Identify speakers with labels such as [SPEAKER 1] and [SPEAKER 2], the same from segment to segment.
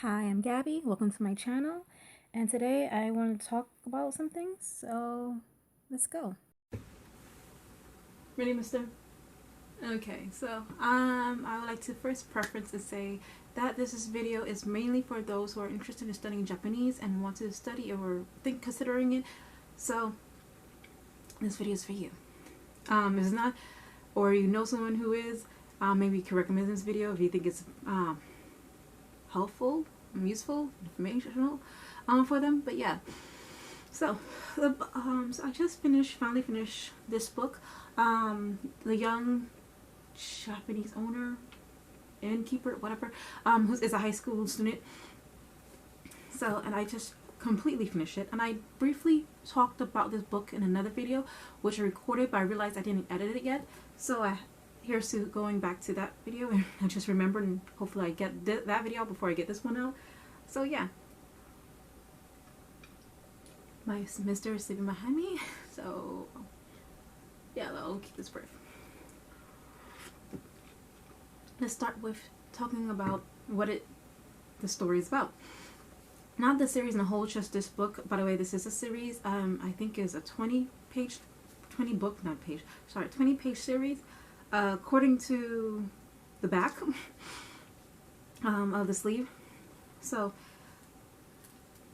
[SPEAKER 1] Hi, I'm Gabby. Welcome to my channel. And today I want to talk about some things. So let's go.
[SPEAKER 2] Ready, mister? Okay, so I would like to first preference to say that this video is mainly for those who are interested in studying Japanese and want to study or think considering it. So this video is for you. If it's not, or you know someone who is, maybe you can recommend this video if you think it's helpful, useful, informational for them. But yeah, so so I just finally finished this book. The young Japanese owner, innkeeper, whatever, who is a high school student. So, and I just completely finished it. And I briefly talked about this book in another video, which I recorded, but I realized I didn't edit it yet. So here's to going back to that video, and I just remembered, and hopefully I get that video before I get this one out. So yeah, my mister is sleeping behind me. So yeah, I'll keep this brief. Let's start with talking about what the story is about. Not the series in a whole, just this book. By the way, this is a series. I think is a 20 page series. According to the back of the sleeve. So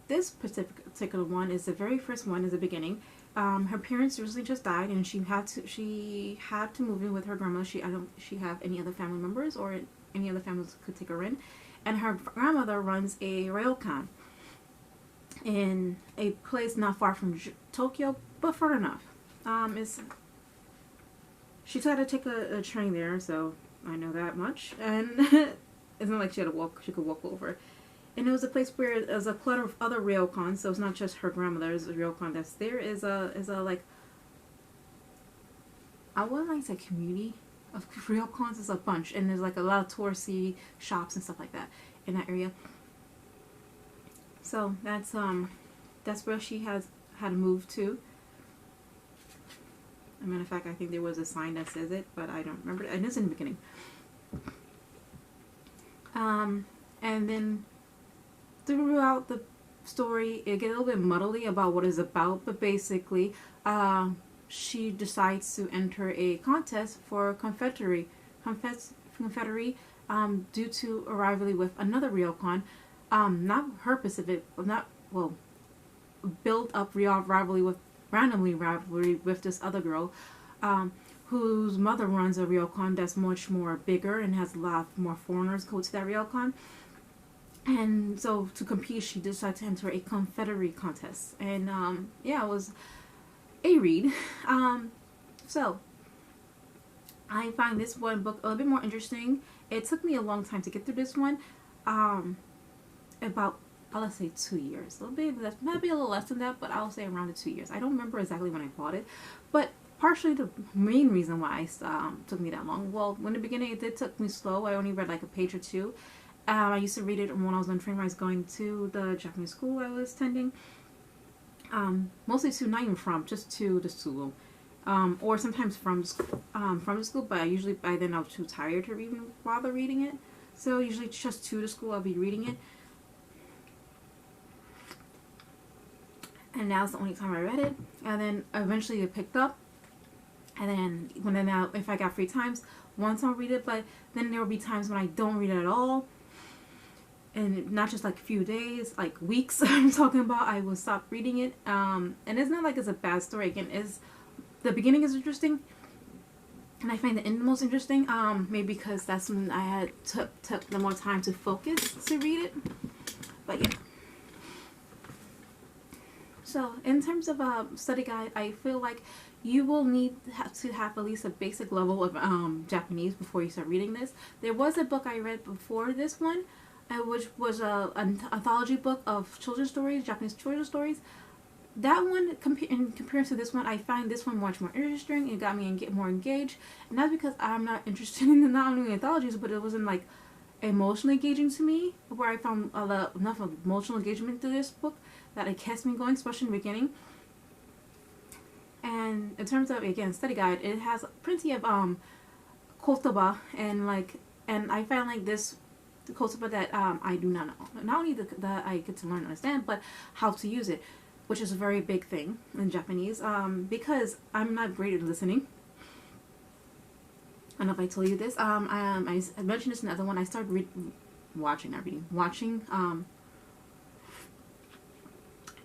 [SPEAKER 2] this particular one is the very first one, is the beginning. Her parents recently just died, and she had to move in with her grandma. She have any other family members, or any other families could take her in. And her grandmother runs a ryokan in a place not far from Tokyo, but far enough. She tried to take a train there, so I know that much. And it's not like she could walk over. And it was a place where there's a clutter of other ryokans, so it's not just her grandmother's ryokan that's there. Is a like, I wouldn't like to say community of ryokans. Is a bunch, and there's like a lot of touristy shops and stuff like that in that area. So that's where she had to move to. As a matter of fact, I think there was a sign that says it, but I don't remember. And it's in the beginning. And then throughout the story, it gets a little bit muddly about what it's about, but basically, she decides to enter a contest for confederate, due to a rivalry with another ryokan. Not her specific, not, well, built up rivalry with this other girl, whose mother runs a ryokan that's much more bigger and has a lot more foreigners go to that ryokan. And so to compete, she decided to enter a confederate contest. And yeah, it was a read. So I find this one book a little bit more interesting. It took me a long time to get through this one. About, I'll say 2 years. A little bit less, maybe a little less than that, but I'll say around the 2 years. I don't remember exactly when I bought it, but partially the main reason why it took me that long. Well, in the beginning it did take me slow. I only read like a page or two. I used to read it when I was on train when I was going to the Japanese school I was attending. Mostly to, not even from, just to the school. Or sometimes from the school, but usually by then I was too tired to even bother reading it. So usually just to the school I'll be reading it. And now it's the only time I read it. And then eventually it picked up. And then if I got free times, once I'll read it, but then there will be times when I don't read it at all. And not just like a few days, like weeks. I'm talking about, I will stop reading it. And it's not like it's a bad story. Again, the beginning is interesting, and I find the end the most interesting. Maybe because that's when I had took the more time to focus to read it. But yeah. So in terms of a study guide, I feel like you will need to have at least a basic level of Japanese before you start reading this. There was a book I read before this one, which was an anthology book of children's stories, Japanese children's stories. That one, in comparison to this one, I find this one much more interesting. It got me more engaged, and that's because I'm not interested in not only anthologies, but it wasn't like emotionally engaging to me, where I found enough of emotional engagement to this book that it kept me going, especially in the beginning. And in terms of, again, study guide, it has plenty of kotoba, and I find like this the kosoba that I do not know. Not only that I get to learn and understand, but how to use it, which is a very big thing in Japanese, because I'm not great at listening. I don't know if I told you this. I mentioned this in the other one. I started watching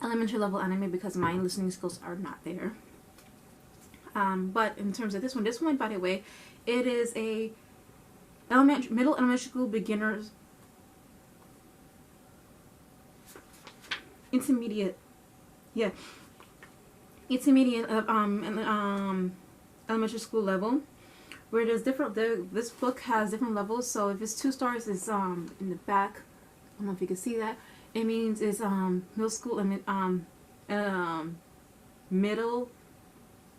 [SPEAKER 2] elementary level anime because my listening skills are not there. But in terms of this one, by the way, it is a middle elementary school beginners, intermediate, yeah, intermediate elementary school level, where there's different. This book has different levels. So if it's 2 stars, it's in the back. I don't know if you can see that. It means it's middle school and middle,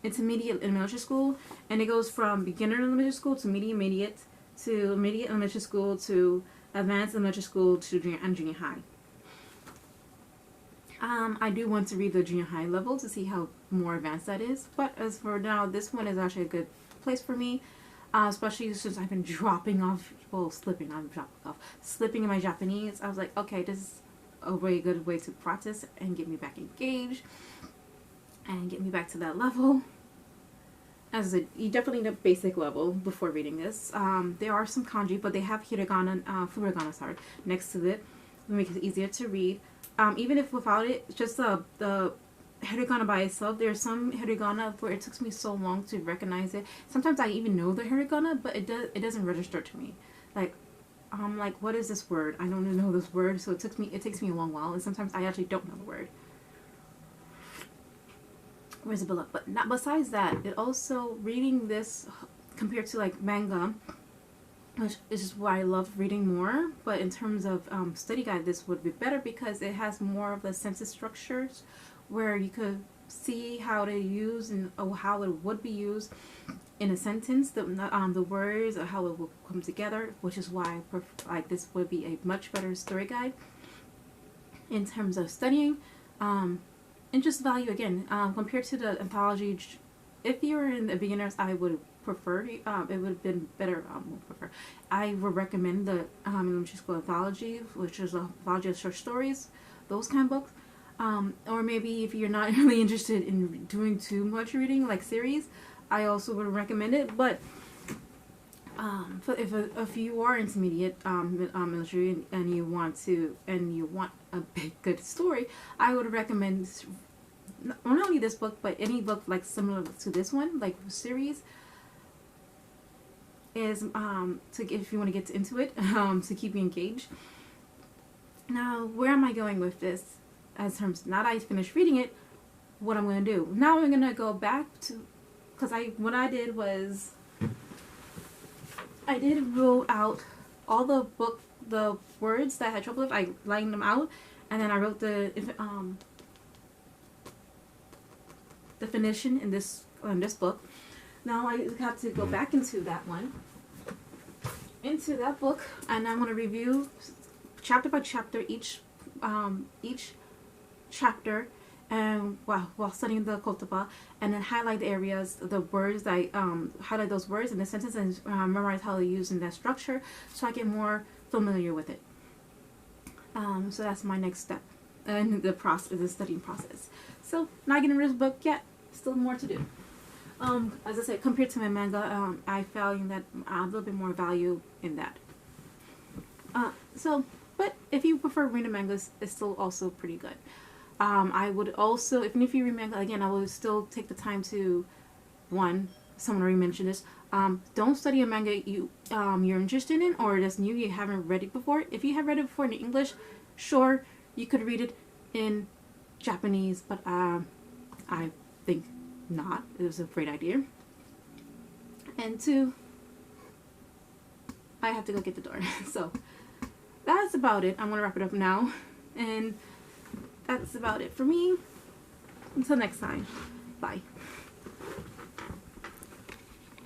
[SPEAKER 2] intermediate elementary school, and it goes from beginner elementary school to intermediate to immediate elementary school to advanced elementary school to junior high. I do want to read the junior high level to see how more advanced that is, but as for now, this one is actually a good place for me, especially since I've been dropping off, slipping in my Japanese. I was like, okay, this is a very good way to practice and get me back engaged and get me back to that level. As you definitely need a basic level before reading this. There are some kanji, but they have hiragana, furigana, next to it to make it easier to read. Even if without it, just the hiragana by itself, there's some hiragana where it took me so long to recognize it. Sometimes I even know the hiragana, but it doesn't register to me. Like, I'm like, what is this word? I don't know this word, so it takes me a long while, and sometimes I actually don't know the word. Where's the build up? But not besides that, it also reading this compared to like manga, which is just why I love reading more. But in terms of study guide, this would be better because it has more of the sentence structures where you could see how to use and how it would be used in a sentence, the words or how it will come together, which is why I prefer, like, this would be a much better story guide in terms of studying. And just value again, compared to the anthology. If you're in the beginners, I would prefer, it would have been better, I would recommend the elementary school anthology, which is a anthology of short stories, those kind of books. Or maybe if you're not really interested in doing too much reading, like series, I also would recommend it. But if you are intermediate military and you want a big good story, I would recommend not only this book but any book like similar to this one, like series, is if you want to get into it, to keep you engaged. Now, where am I going with this? As terms, now that I finished reading it, what I'm going to do now? I'm going to go back to, because what I did was I did rule out all the words that I had trouble with. I lined them out, and then I wrote the definition in this book. Now I have to go back into that book, and I'm going to review chapter by chapter each chapter, and while studying the kotoba, and then highlight the areas, the words. I highlight those words in the sentence and memorize how to use in that structure, so I get more familiar with it. So that's my next step in the studying process. So not getting rid of this book yet. Still more to do. As I said, compared to my manga, I found that a little bit more value in that. But if you prefer reading mangas, it's still also pretty good. I would also, even if you read manga, again, I would still take the time to, someone already mentioned this, don't study a manga you're interested in or that's new, you haven't read it before. If you have read it before in English, sure, you could read it in Japanese, but I think not. It was a great idea. And 2, I have to go get the door. So that's about it. I'm going to wrap it up now. And that's about it for me. Until next time. Bye.